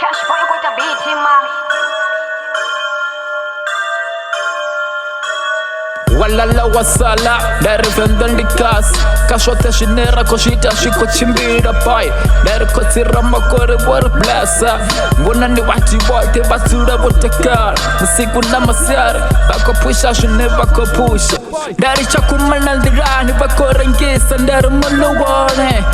Cash boy with the beat in my Walala wasala, dari vendandi kas Kashote shinera koshita shiko chimbira pai Dari kotira makore bora blessa Mbona ni wati boy te basura botekar Musiku na masyari, bako pusha shune bako pusha Dari chakumana ndirani bako rengisa Dari muluwane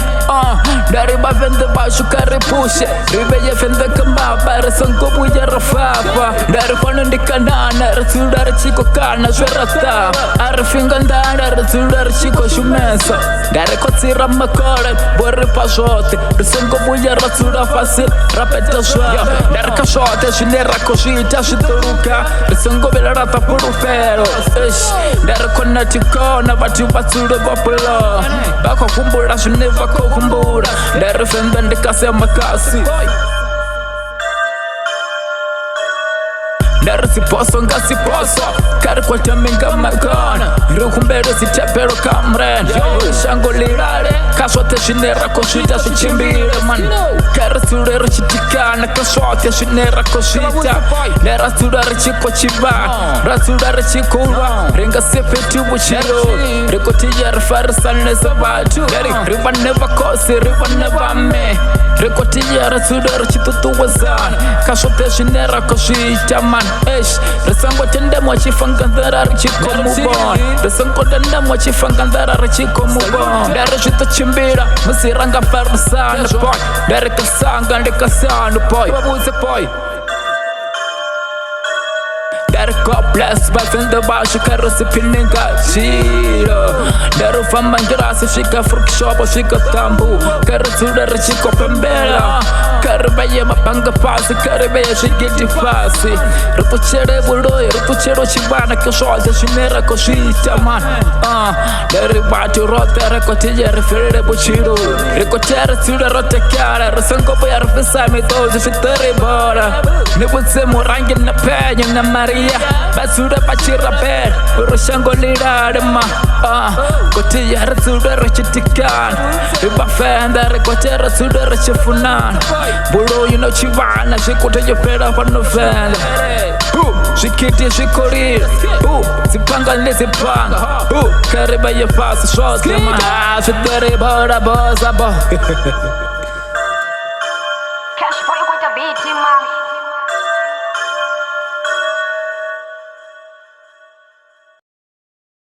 Dari ba vende ba shukari pushe Ribe ye vende kama bare sango buya rafafa Dari kono ndikanana, rasura chiko kana shwerata Arifinga ndana, rasura chiko shumesa Dari kotira makore, bore pashote Risango buya rasura fasil, rapeta shwa Dari kashote, shinera koshita shituruka Risango bila rata purufero Dari kona chikona, bati basura bapula Bako kumbura, shune bako kumbura Dari fenda ndikase makasi Dari si poso nga si poso Kari kwa taminga magana Rukumbero si tepero kamren Shango lirare Kashote shinera koshita shichimbire man Kari surero chitikana Kashote shinera koshita Nera surare chiko chiba Rasurare chiko ura Ringa sepe tubu chiro Rikotija rifarisane sabatu Riva neva kosi, riva neva me Rikotija rasurare chitutu wazan Kashote shinera koshita man Resango tende mwachifanga ndara richiko mubon Resango tende mwachifanga ndara richiko mubon Dere shito chimbira, musiranga farisane boy Dere kasanga ndikasane boy Wabuze boy Dere God bless, bafende ba shikara sipininga chiro Dere fama njirasi shika frukishobo shika tambu Kare tudere chiko pembela Karibeye mapanga pasi, karibeye shigiti fasi Rupuchere buloye, rupuchero chibana Kishoze shinera koshita man Dere bati rote, rekotije referire buchiru Rekotere tude rote kare Resango boya rufisa mitozi shitari bora Nibutse murangi na penye na Maria Basura bachira bed, urushango lirare ma Kotije retude rechitikan Riba fenda rekotere tude rechifunan Buro you know chivana, shikote jopera pa novela Shikiti shikorira, zipanga nezipanga Kariba ye fast shots, kama Shitari bora bosa bo